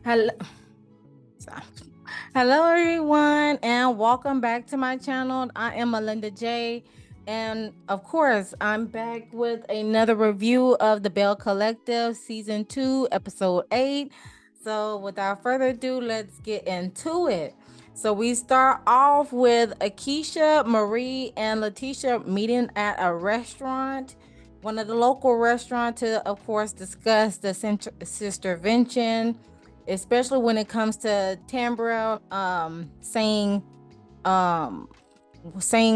Hello, hello everyone, and welcome back to my channel. I am Molinda Jae, and of course, I'm back with another review of the Belle Collective Season 2, Episode 8. So, without further ado, let's get into it. So, we start off with Akeisha, Marie, and Letitia meeting at a restaurant, one of the local restaurants, to, of course, discuss the sistervention, especially when it comes to Tambra um saying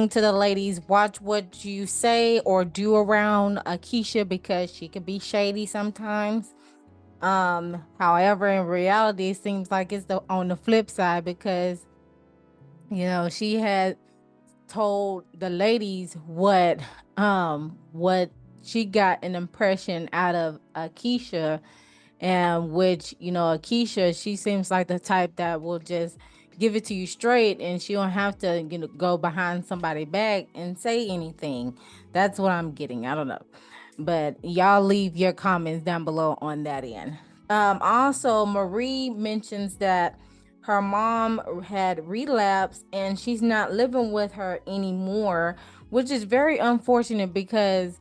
to the ladies, watch what you say or do around Akeisha because she can be shady sometimes. However, in reality, it seems like it's the on the flip side because she had told the ladies what she got an impression out of Akeisha, and which Akeisha, she seems like the type that will just give it to you straight, and she don't have to go behind somebody back and say anything. That's what I'm getting. I don't know, but y'all leave your comments down below on that end. Also, Marie mentions that her mom had relapsed and she's not living with her anymore, which is very unfortunate because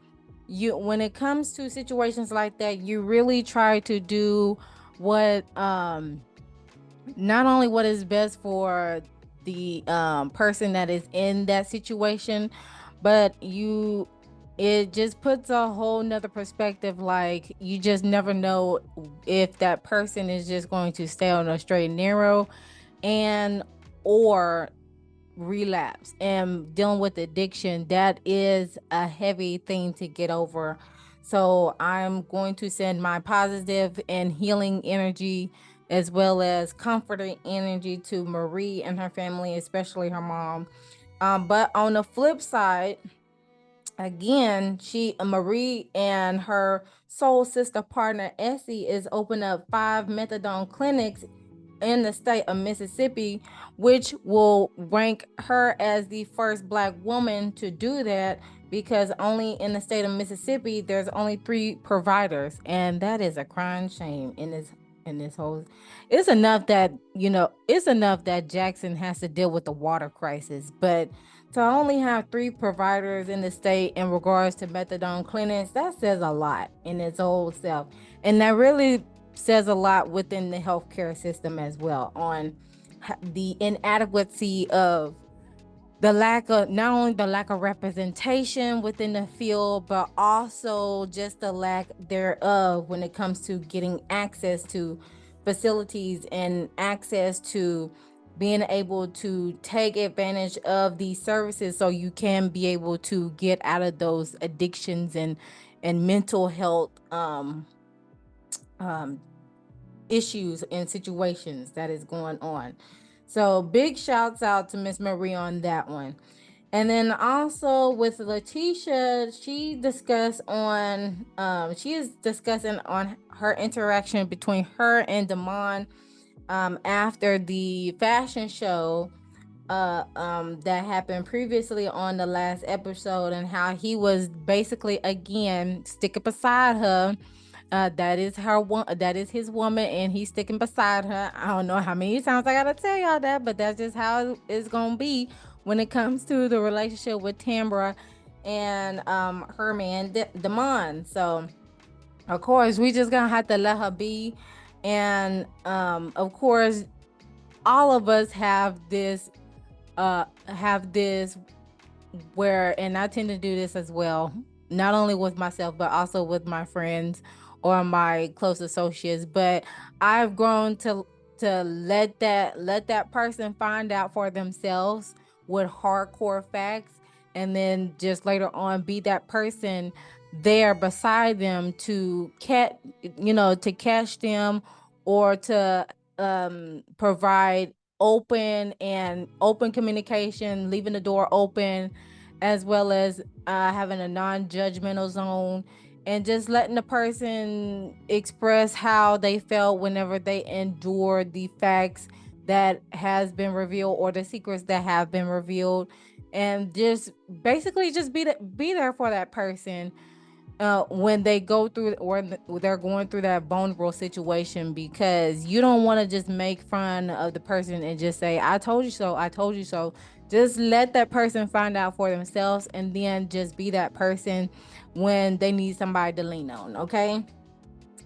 when it comes to situations like that, you really try to do what not only what is best for the person that is in that situation, but it just puts a whole nother perspective. Like, you just never know if that person is just going to stay on a straight and narrow, and or relapse. And dealing with addiction, that is a heavy thing to get over. So I'm going to send my positive and healing energy, as well as comforting energy, to Marie and her family, especially her mom. But on the flip side, again, she Marie and her soul sister partner Essie is opening up 5 methadone clinics in the state of Mississippi, which will rank her as the first Black woman to do that, because only in the state of Mississippi there's only 3 providers, and that is a crying shame in this whole. It's enough that Jackson has to deal with the water crisis, but to only have 3 providers in the state in regards to methadone clinics, that says a lot in its whole self. And that really says a lot within the healthcare system as well, on the inadequacy of the lack of, not only the lack of representation within the field, but also just the lack thereof when it comes to getting access to facilities and access to being able to take advantage of these services, so you can be able to get out of those addictions and mental health um issues and situations that is going on. So big shouts out to Miss Marie on that one. And then also with Letitia, she is discussing on her interaction between her and Damon after the fashion show that happened previously on the last episode, and how he was basically again sticking beside her. That is her one. That is his woman, and he's sticking beside her. I don't know how many times I gotta tell y'all that, but that's just how it's gonna be when it comes to the relationship with Tambra and her man Damon. So of course we just gonna have to let her be, and of course all of us have this where, and I tend to do this as well, not only with myself but also with my friends or my close associates. But I've grown to let that person find out for themselves with hardcore facts, and then just later on be that person there beside them to catch them, or to provide open communication, leaving the door open, as well as having a non-judgmental zone, and just letting the person express how they felt whenever they endured the facts that has been revealed, or the secrets that have been revealed, and just basically just be there for that person. when they go through or they're going through that vulnerable situation, because you don't want to just make fun of the person and just say, I told you so, I told you so. Just let that person find out for themselves, and then just be that person when they need somebody to lean on. Okay.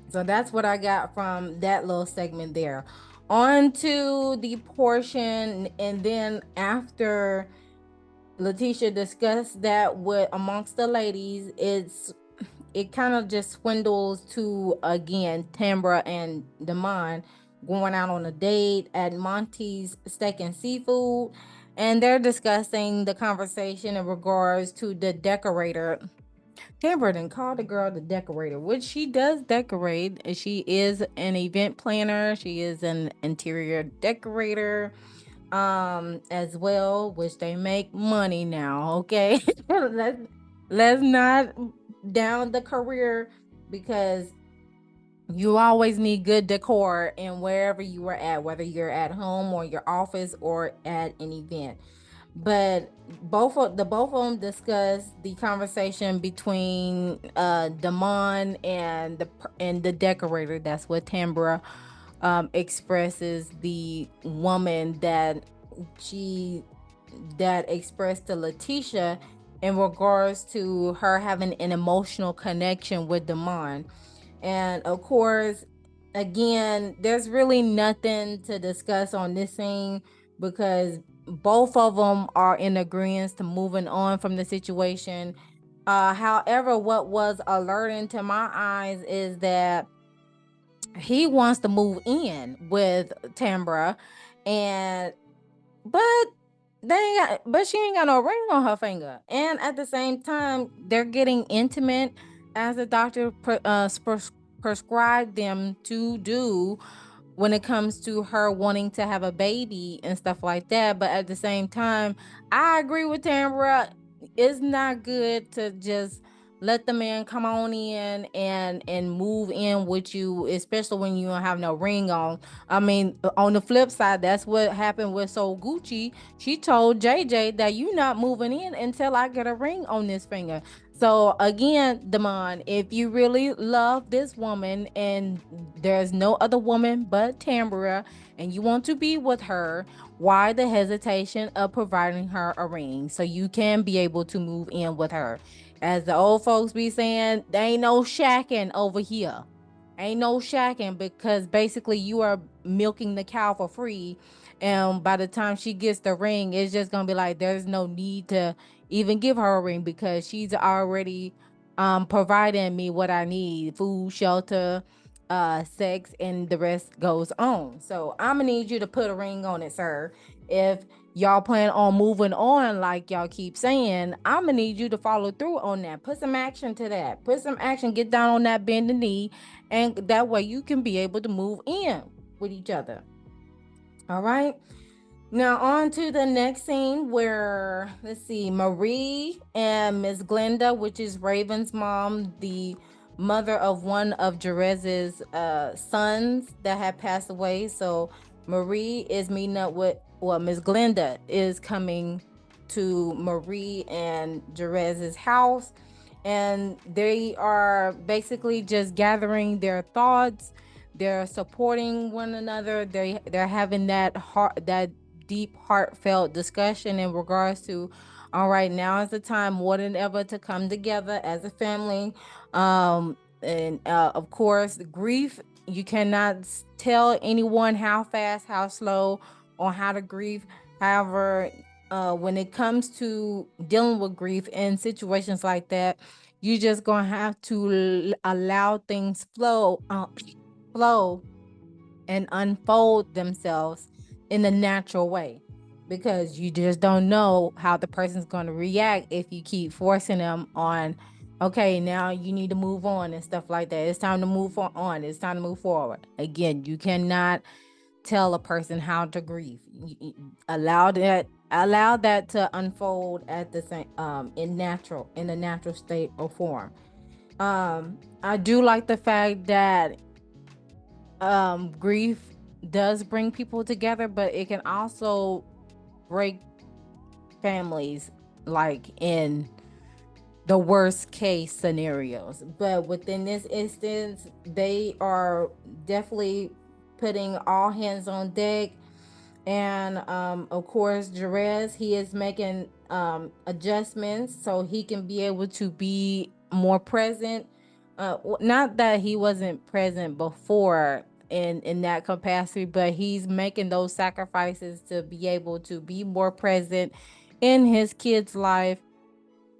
So that's what I got from that little segment there. On to the portion, and then after Letitia discussed that with amongst the ladies, it kind of just swindles to again Tambra and Damon going out on a date at Monty's Steak and Seafood, and they're discussing the conversation in regards to the decorator. Tambra didn't call the girl the decorator, which she does decorate. She is an event planner. She is an interior decorator as well, which they make money now. Okay. Let's not down the career, because you always need good decor in wherever you are at, whether you're at home or your office or at an event. But both of them discuss the conversation between Damon and the decorator. That's what Tambra expresses the woman she that expressed to Letitia in regards to her having an emotional connection with Damon. And of course, again, there's really nothing to discuss on this scene, because both of them are in agreement to moving on from the situation. However, what was alerting to my eyes is that he wants to move in with Tambra, and but but she ain't got no ring on her finger. And at the same time, they're getting intimate as the doctor prescribed them to do when it comes to her wanting to have a baby and stuff like that. But at the same time, I agree with Tambra. It's not good to just let the man come on in and move in with you, especially when you don't have no ring on. I mean, on the flip side, that's what happened with Soul Gucci. She told JJ that you not moving in until I get a ring on this finger. So again, Damon, if you really love this woman and there's no other woman but Tambra, and you want to be with her, why the hesitation of providing her a ring so you can be able to move in with her? As the old folks be saying, there ain't no shacking over here. Ain't no shacking, because basically you are milking the cow for free. And by the time she gets the ring, it's just gonna be like there's no need to even give her a ring, because she's already providing me what I need: food, shelter, sex, and the rest goes on. So I'm gonna need you to put a ring on it, sir. If y'all plan on moving on like y'all keep saying, I'm gonna need you to follow through on that. Put some action to that. Put some action. Get down on that bended knee, and that way you can be able to move in with each other. All right. Now on to the next scene, where let's see, Marie and Miss Glenda, which is Raven's mom, the mother of one of Jerez's sons that had passed away. So Marie is meeting up with, well, Miss Glenda is coming to Marie and Jerez's house, and they are basically just gathering their thoughts. They're supporting one another. They're having that deep, heartfelt discussion in regards to, all right, now is the time more than ever to come together as a family. And of course, grief, you cannot tell anyone how fast, how slow, or how to grieve. However, when it comes to dealing with grief in situations like that, you just gonna have to allow things flow and unfold themselves in a natural way, because you just don't know how the person's going to react if you keep forcing them on, okay, now you need to move on and stuff like that. It's time to move on. It's time to move forward. Again, you cannot tell a person how to grieve. Allow that to unfold at the same in a natural state or form. I do like the fact that grief does bring people together, but it can also break families, like in the worst case scenarios. But within this instance, they are definitely putting all hands on deck. And of course, Jerez, he is making adjustments so he can be able to be more present. Not that he wasn't present before in that capacity, but he's making those sacrifices to be able to be more present in his kid's life,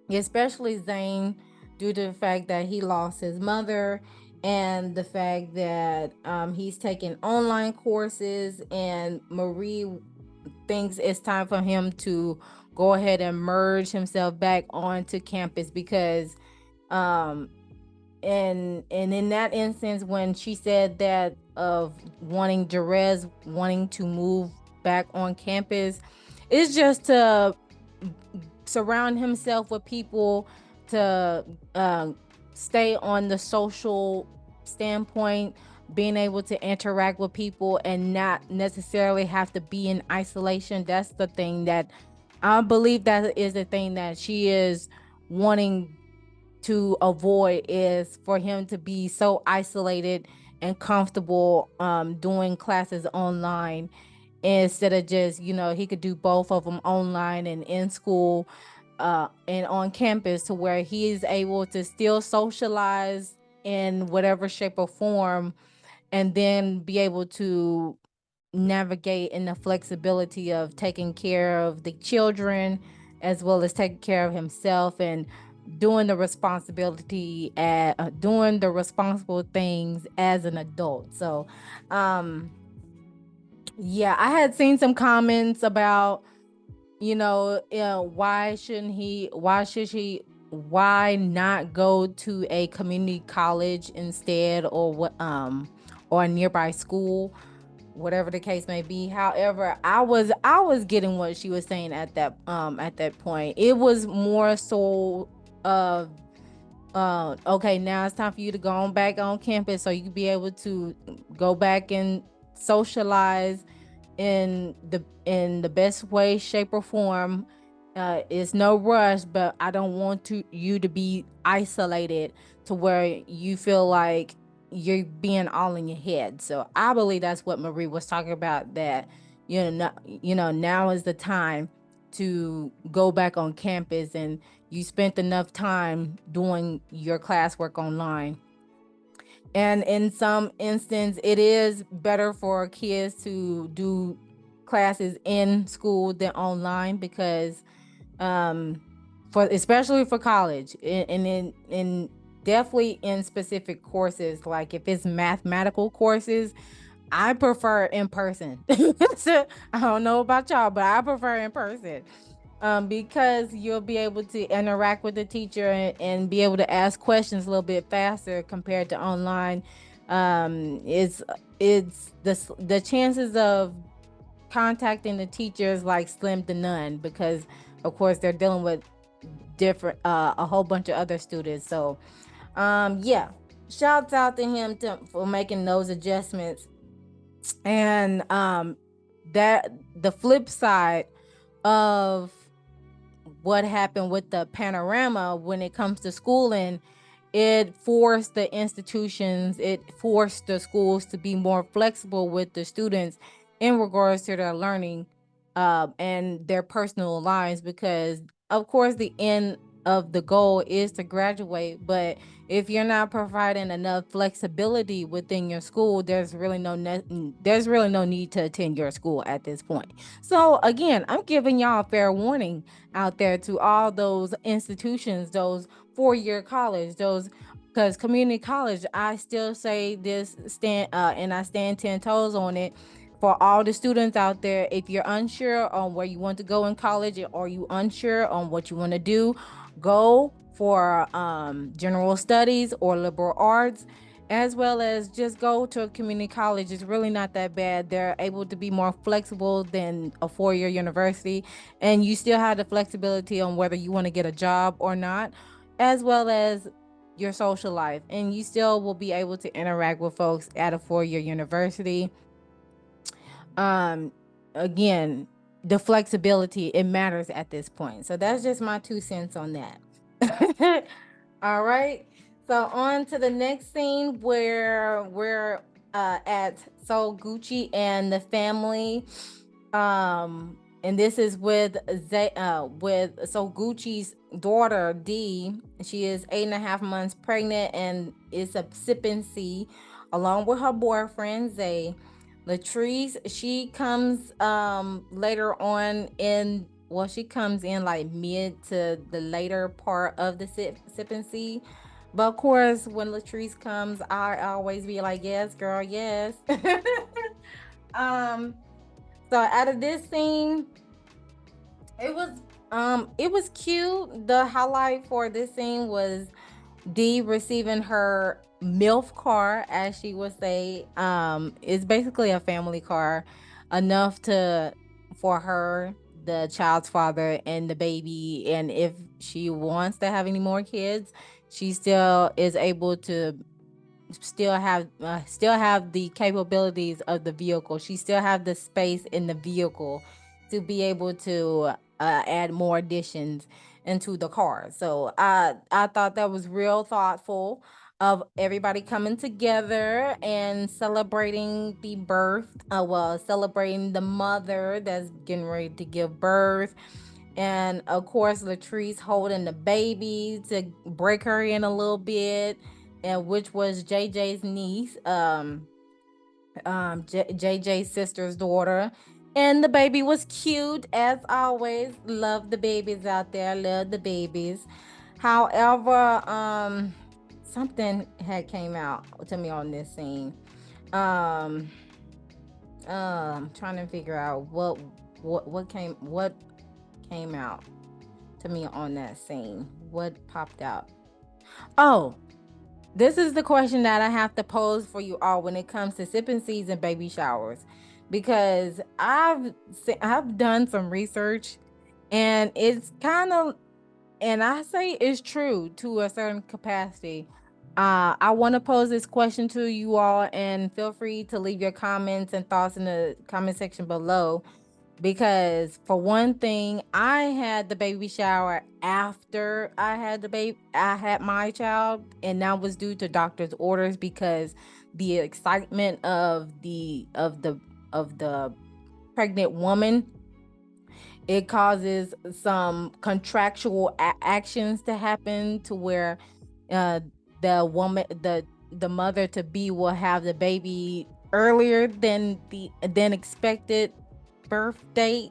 especially Zane, due to the fact that he lost his mother and the fact that he's taking online courses, and Marie thinks it's time for him to go ahead and merge himself back onto campus because um and in that instance, when she said that of wanting Jerez wanting to move back on campus, it's just to surround himself with people to stay on the social standpoint, being able to interact with people and not necessarily have to be in isolation. That's the thing that I believe that is the thing that she is wanting to avoid, is for him to be so isolated and comfortable doing classes online, instead of just, he could do both of them online and in school and on campus, to where he is able to still socialize in whatever shape or form, and then be able to navigate in the flexibility of taking care of the children as well as taking care of himself, and doing the responsible things as an adult. So um yeah, I had seen some comments about, why not go to a community college instead, or or a nearby school, whatever the case may be. However, I was getting what she was saying at that point. It was more so of okay, now it's time for you to go on back on campus so you can be able to go back and socialize in the best way, shape, or form. It's no rush, but I don't want you to be isolated to where you feel like you're being all in your head. So I believe that's what Marie was talking about. That now is the time to go back on campus, and you spent enough time doing your classwork online. And in some instance, it is better for kids to do classes in school than online, because um for especially for college, and in definitely in specific courses, like if it's mathematical courses, I prefer in person. So, I don't know about y'all, but I prefer in person, because you'll be able to interact with the teacher, and be able to ask questions a little bit faster compared to online. It's the chances of contacting the teachers like slim to none, because of course they're dealing with different a whole bunch of other students. So yeah, shouts out to him for making those adjustments. And that the flip side of what happened with the panorama when it comes to schooling, it forced the institutions, it forced the schools to be more flexible with the students in regards to their learning and their personal lives, because of course the end of the goal is to graduate. But if you're not providing enough flexibility within your school, there's really no need to attend your school at this point. So again, I'm giving y'all a fair warning out there to all those institutions, those 4-year college, those, because community college, I still say this, and I stand 10 toes on it. For all the students out there, if you're unsure on where you want to go in college, or you unsure on what you want to do, go for general studies or liberal arts, as well as just go to a community college. It's really not that bad. They're able to be more flexible than a 4-year university, and you still have the flexibility on whether you want to get a job or not, as well as your social life, and you still will be able to interact with folks at a 4-year university. um Again, the flexibility, it matters at this point. So that's just my 2 cents on that. All right. So on to the next scene where we're at So Gucci and the family. And this is with So Gucci's daughter D. She is 8.5 months pregnant and is a sipping C along with her boyfriend Zay. Latrice, she comes later on in, well, she comes in like mid to the later part of the sip and see. But of course, when Latrice comes, I always be like, yes, girl, yes. um, so out of this scene, it was it was cute. The highlight for this scene was D receiving her MILF car, as she would say. It's basically a family car, enough to for her, the child's father, and the baby. And if she wants to have any more kids, she still is able to still have the capabilities of the vehicle. She still have the space in the vehicle to be able to add more additions into the car. So I thought that was real thoughtful of everybody coming together and celebrating the birth. Well, celebrating the mother that's getting ready to give birth, and of course Latrice holding the baby to break her in a little bit, and which was JJ's niece, JJ's sister's daughter. And the baby was cute as always. Love the babies out there. Love the babies. However, something had came out to me on this scene. Um, I'm trying to figure out what came out to me on that scene. What popped out? Oh, this is the question that I have to pose for you all when it comes to sipping seeds and baby showers, because I've done some research, and it's kind of, and I say it's true to a certain capacity. I want to pose this question to you all, and feel free to leave your comments and thoughts in the comment section below, because for one thing, I had the baby shower after I had my child, and that was due to doctor's orders, because the excitement of the pregnant woman, it causes some contractual actions to happen to where uh the mother to be will have the baby earlier than expected birth date,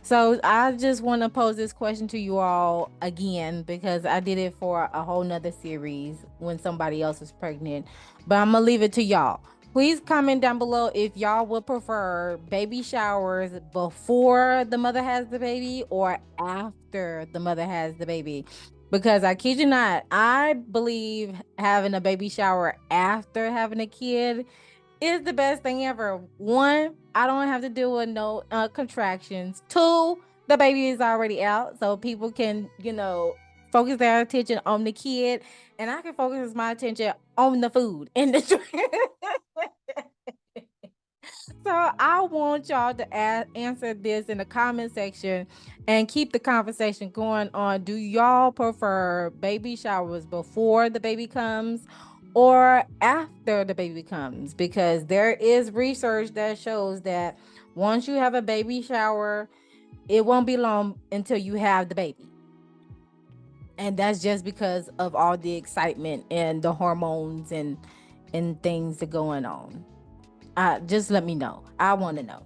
so I just want to pose this question to you all again, because I did it for a whole nother series when somebody else was pregnant, but I'm gonna leave it to y'all. Please comment down below if y'all would prefer baby showers before the mother has the baby or after the mother has the baby. Because I kid you not, I believe having a baby shower after having a kid is the best thing ever. One, I don't have to deal with no contractions. Two, the baby is already out, so people can, focus their attention on the kid, and I can focus my attention on the food and the drink. So I want y'all to answer this in the comment section and keep the conversation going on. Do y'all prefer baby showers before the baby comes or after the baby comes? Because there is research that shows that once you have a baby shower, it won't be long until you have the baby. And that's just because of all the excitement and the hormones and things that are going on. Just let me know. I want to know.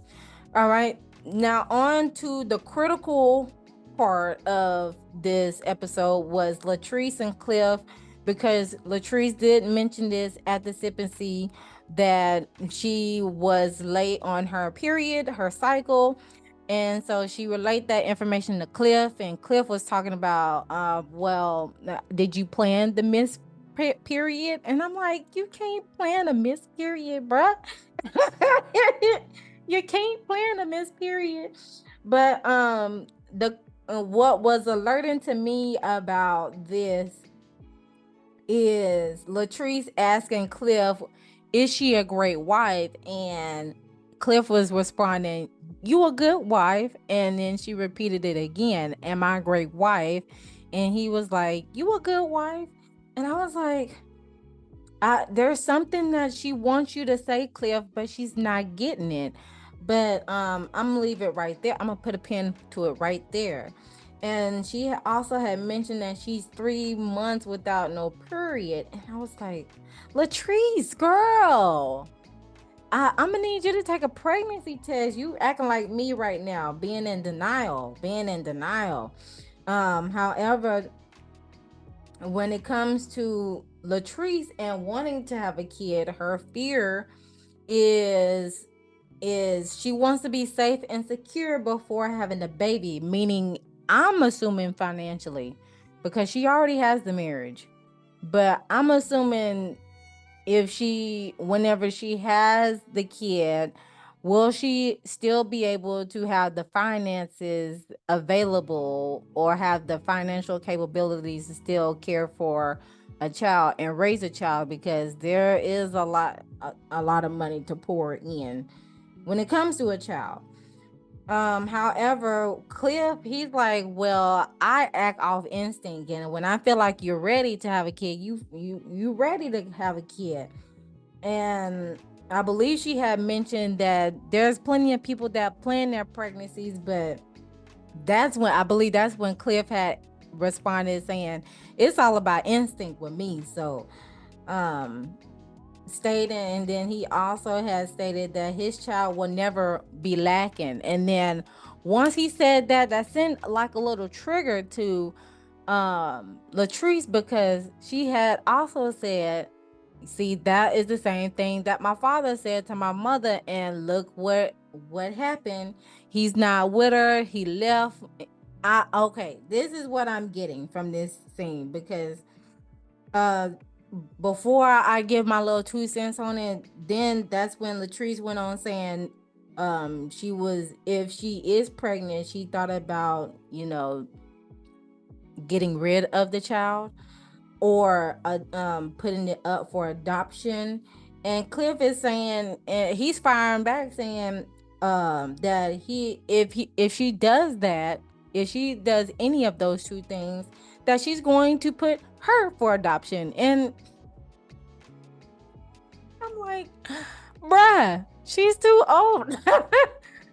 All right. Now on to the critical part of this episode was Latrice and Cliff, because Latrice did mention this at the sip and see that she was late on her period, her cycle. And so she relayed that information to Cliff, and Cliff was talking about, well, did you plan the miss period? And I'm like, you can't plan a miss period, bruh. You can't plan a miss period. But the what was alerting to me about this is Latrice asking Cliff, is she a great wife? And Cliff was responding, you a good wife. And then she repeated it again, am I a great wife? And he was like, "You a good wife?" And I was like, there's something that she wants you to say, Cliff, but she's not getting it. But I'm gonna leave it right there. I'm gonna put a pin to it right there. And she also had mentioned that she's 3 months without no period. And I was like, Latrice, girl, I'm gonna need you to take a pregnancy test. You acting like me right now, being in denial, being in denial. However, when it comes to Latrice and wanting to have a kid, her fear is she wants to be safe and secure before having a baby, meaning I'm assuming financially because she already has the marriage. But I'm assuming if whenever she has the kid, will she still be able to have the finances available or have the financial capabilities to still care for a child and raise a child, because there is a lot of money to pour in when it comes to a child. However, Cliff, he's like, well, I act off instinct, and when I feel like you're ready to have a kid, you ready to have a kid. And I believe she had mentioned that there's plenty of people that plan their pregnancies, but that's when Cliff had responded saying it's all about instinct with me. So, um, stated, and then he also has stated that his child will never be lacking. And then once he said that, that sent like a little trigger to Latrice, because she had also said, see, that is the same thing that my father said to my mother, and look what happened. He's not with her, he left. Okay, this is what I'm getting from this scene, because uh before I give my little 2 cents on it, then that's when Latrice went on saying she was, if she is pregnant, she thought about, getting rid of the child or putting it up for adoption. And Cliff is saying, and he's firing back saying that if she does that, if she does any of those two things, that she's going to put her for adoption. And I'm like, bruh, she's too old.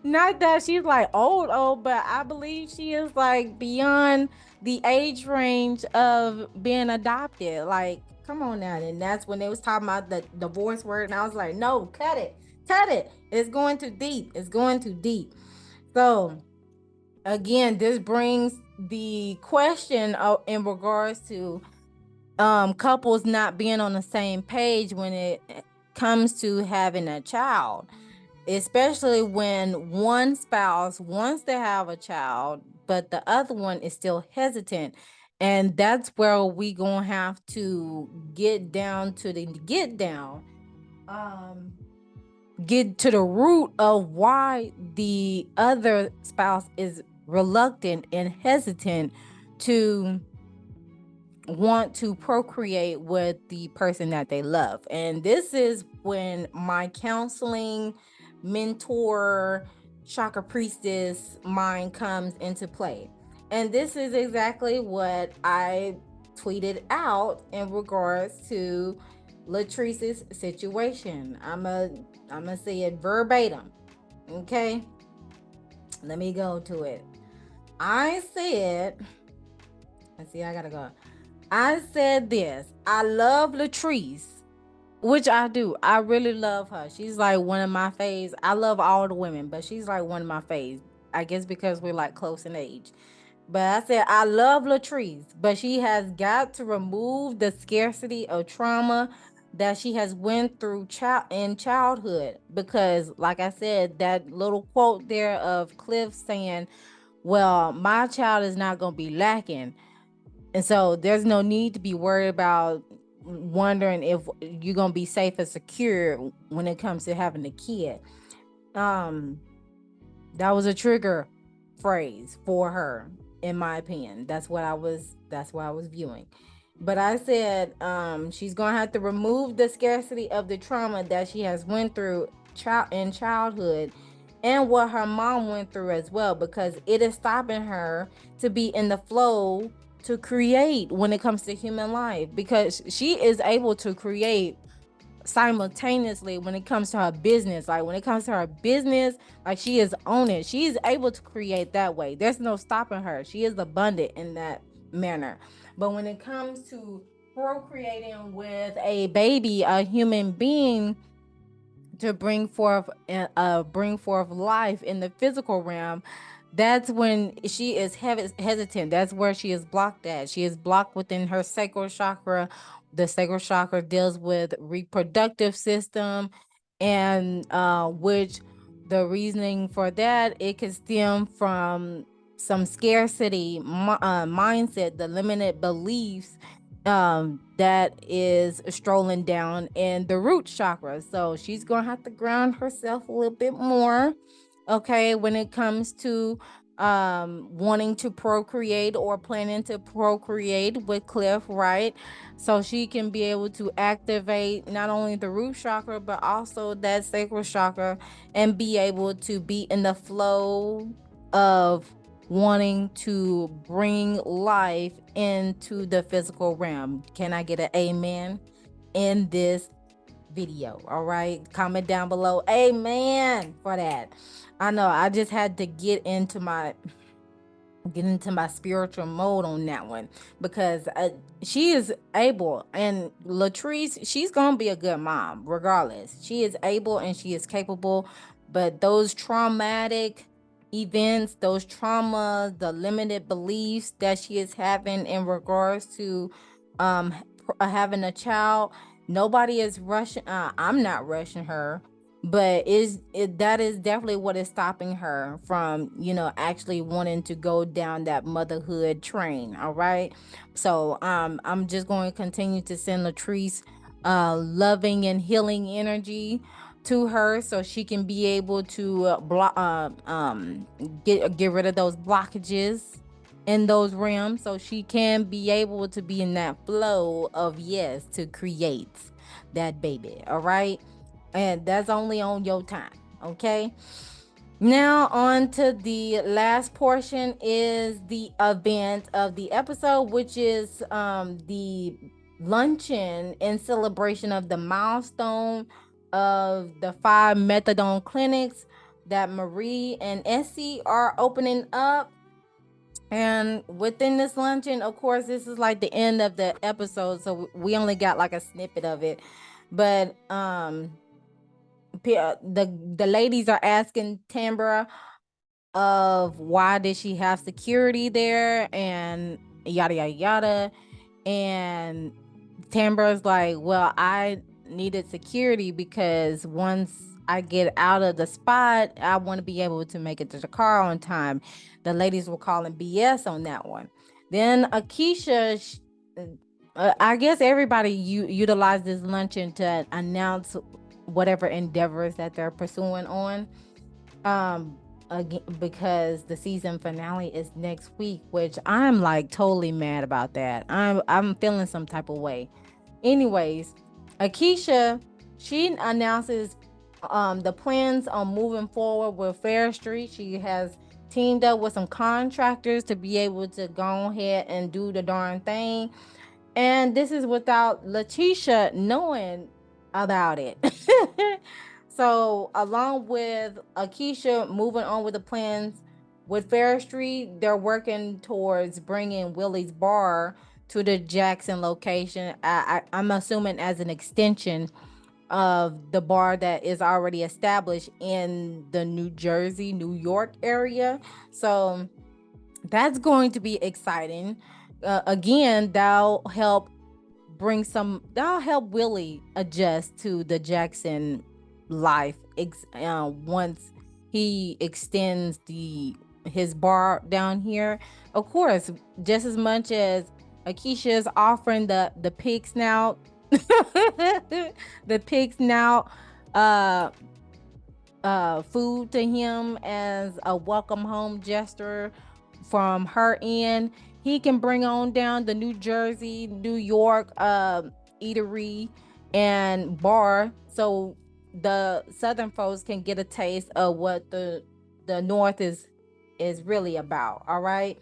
Not that she's like old, but I believe she is like beyond the age range of being adopted. Like, come on now. And that's when they was talking about the divorce word. And I was like, no, cut it. Cut it. It's going too deep. It's going too deep. So again, this brings the question in regards to couples not being on the same page when it comes to having a child, especially when one spouse wants to have a child but the other one is still hesitant. And that's where we gonna have to get down to the get down, um get to the root of why the other spouse is reluctant and hesitant to want to procreate with the person that they love. And this is when my counseling mentor, chakra priestess mind comes into play. And this is exactly what I tweeted out in regards to Latrice's situation. I'm gonna say it verbatim. Okay, let me go to it. I said, let's see, I gotta go. I said this. I love Latrice, which I do. I really love her. She's like one of my faves. I love all the women, but she's like one of my faves. I guess because we're like close in age. But I said I love Latrice, but she has got to remove the scarcity of trauma that she has went through in childhood. Because, like I said, that little quote there of Cliff saying, "Well, my child is not going to be lacking." And so there's no need to be worried about wondering if you're gonna be safe and secure when it comes to having a kid. Um, that was a trigger phrase for her, in my opinion. That's what I was viewing. But I said she's gonna have to remove the scarcity of the trauma that she has went through in childhood and what her mom went through as well, because it is stopping her to be in the flow to create when it comes to human life, because she is able to create simultaneously when it comes to her business. Like when it comes to her business, like she is on it. She is able to create that way. There's no stopping her. She is abundant in that manner. But when it comes to procreating with a baby, a human being, to bring forth life in the physical realm, that's when she is hesitant. That's where she is blocked at. She is blocked within her sacral chakra. The sacral chakra deals with reproductive system, and which the reasoning for that, it can stem from some scarcity mindset, the limited beliefs that is strolling down in the root chakra. So she's gonna have to ground herself a little bit more, okay, when it comes to wanting to procreate or planning to procreate with Cliff, right? So she can be able to activate not only the root chakra but also that sacral chakra, and be able to be in the flow of wanting to bring life into the physical realm. Can I get an amen in this video? All right, comment down below amen for that. I know I just had to get into my spiritual mode on that one, because she is able, and Latrice, she's gonna be a good mom regardless. She is able and she is capable, but those traumatic events, those traumas, the limited beliefs that she is having in regards to um having a child, nobody is rushing. I'm not rushing her, but that is definitely what is stopping her from, actually wanting to go down that motherhood train. All right, so I'm just going to continue to send Latrice loving and healing energy to her, so she can be able to get rid of those blockages in those realms, so she can be able to be in that flow of yes to create that baby. All right, and that's only on your time. Okay, now on to the last portion, is the event of the episode, which is the luncheon in celebration of the milestone of the 5 methadone clinics that Marie and Essie are opening up. And within this luncheon, of course, this is like the end of the episode, so we only got like a snippet of it. But the ladies are asking Tambra of why did she have security there, and yada yada yada. And Tambra's like, well, I needed security because once I get out of the spot, I want to be able to make it to the car on time. The ladies were calling BS on that one. Then Akeisha, I guess everybody utilized this luncheon to announce whatever endeavors that they're pursuing on. Again, because the season finale is next week, which I'm like totally mad about that. I'm feeling some type of way. Anyways, Akeisha, she announces the plans on moving forward with Fair Street. She has teamed up with some contractors to be able to go ahead and do the darn thing. And this is without Letitia knowing about it. So, along with Akeisha moving on with the plans with Fair Street, they're working towards bringing Willie's Bar to the Jackson location. I'm assuming as an extension of the bar that is already established in the New Jersey, New York area. So, that's going to be exciting. Again, that'll help Willie adjust to the Jackson life once he extends the his bar down here. Of course, just as much as Akeisha is offering the pig snout, the pig snout uh food to him as a welcome home gesture from her end, he can bring on down the New Jersey, New York eatery and bar, so the southern folks can get a taste of what the north is really about. All right.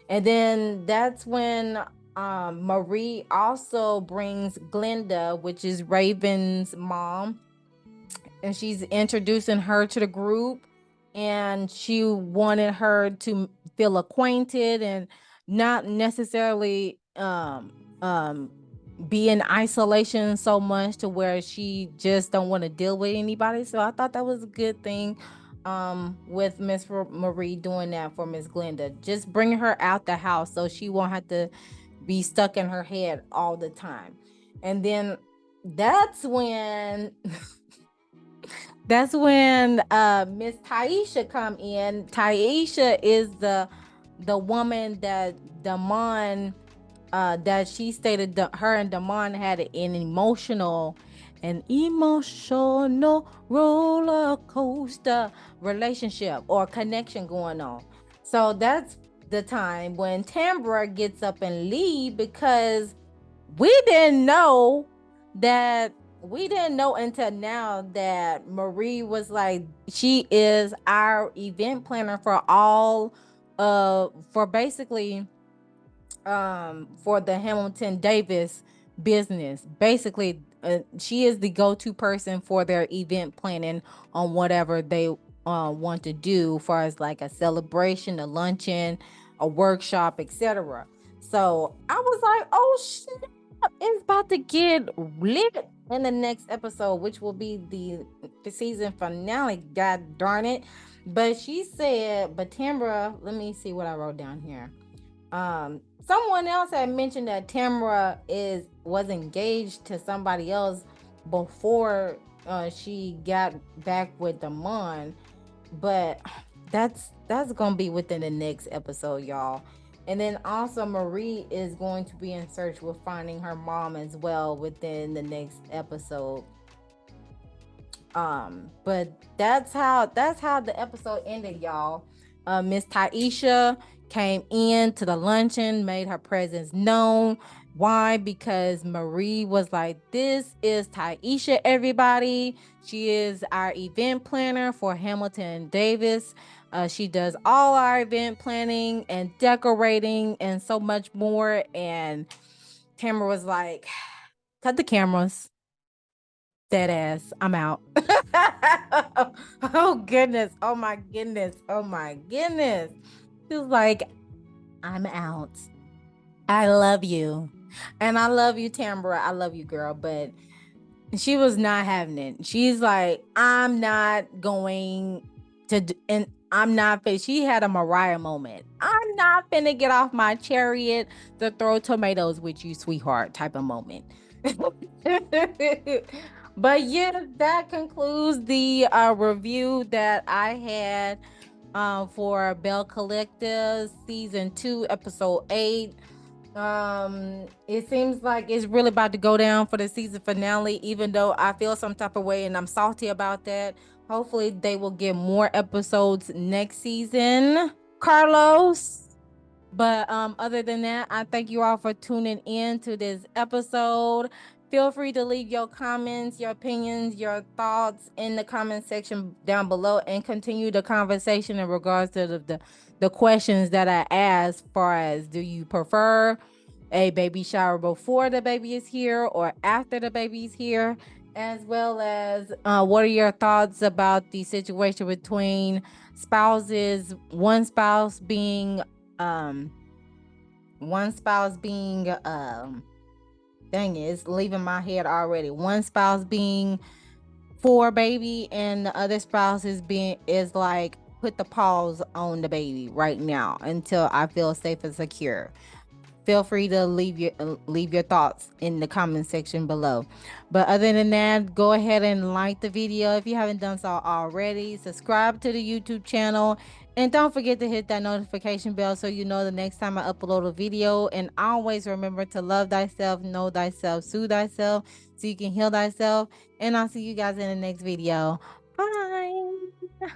And then that's when Marie also brings Glenda, which is Raven's mom, and she's introducing her to the group, and she wanted her to feel acquainted and not necessarily be in isolation so much to where she just don't want to deal with anybody. So I thought that was a good thing with Marie doing that for Miss Glenda, just bringing her out the house so she won't have to be stuck in her head all the time. And then that's when that's when Miss Taisha come in. Taisha is the woman that Damon that she stated that her and Damon had an emotional roller coaster relationship or connection going on. So that's the time when Tambra gets up and leave because we didn't know that we didn't know until now that Marie was like, she is our event planner for all for basically for the Hamilton Davis business. Basically, she is the go-to person for their event planning on whatever they want to do, as far as like a celebration, a luncheon, a workshop, etc. So I was like, oh shit, it's about to get lit in the next episode, which will be the season finale. God darn it! But she said, but Tambra, let me see what I wrote down here. Someone else had mentioned that Tamara was engaged to somebody else before she got back with Damon, but that's gonna be within the next episode, y'all. And then also Marie is going to be in search with finding her mom as well within the next episode. But that's how the episode ended, y'all. Miss Taisha came in to the luncheon, made her presence known. Why? Because Marie was like, this is Taisha, everybody. She is our event planner for Hamilton Davis. She does all our event planning and decorating and so much more. And Tamara was like, cut the cameras. Dead ass. I'm out. Oh goodness. Oh my goodness. Oh my goodness. She was like, I'm out. I love you. And I love you, Tambra. I love you, girl. But she was not having it. She's like, I'm not going and I'm not she had a Mariah moment. I'm not finna get off my chariot to throw tomatoes with you, sweetheart, type of moment. But yeah, that concludes the review that I had for Belle Collective season 2, episode 8. It seems like it's really about to go down for the season finale, even though I feel some type of way and I'm salty about that. Hopefully they will get more episodes next season, Carlos. But other than that, I thank you all for tuning in to this episode. Feel free to leave your comments, your opinions, your thoughts in the comment section down below, and continue the conversation in regards to the questions that I asked, far as, do you prefer a baby shower before the baby is here or after the baby is here, as well as what are your thoughts about the situation between spouses, um one spouse being dang it, it's leaving my head already. One spouse being for baby and the other spouse is like, put the pause on the baby right now until I feel safe and secure. Feel free to leave your thoughts in the comment section below. But other than that, go ahead and like the video if you haven't done so already. Subscribe to the YouTube channel, and don't forget to hit that notification bell so you know the next time I upload a video. And always remember to love thyself, know thyself, soothe thyself, so you can heal thyself. And I'll see you guys in the next video. Bye.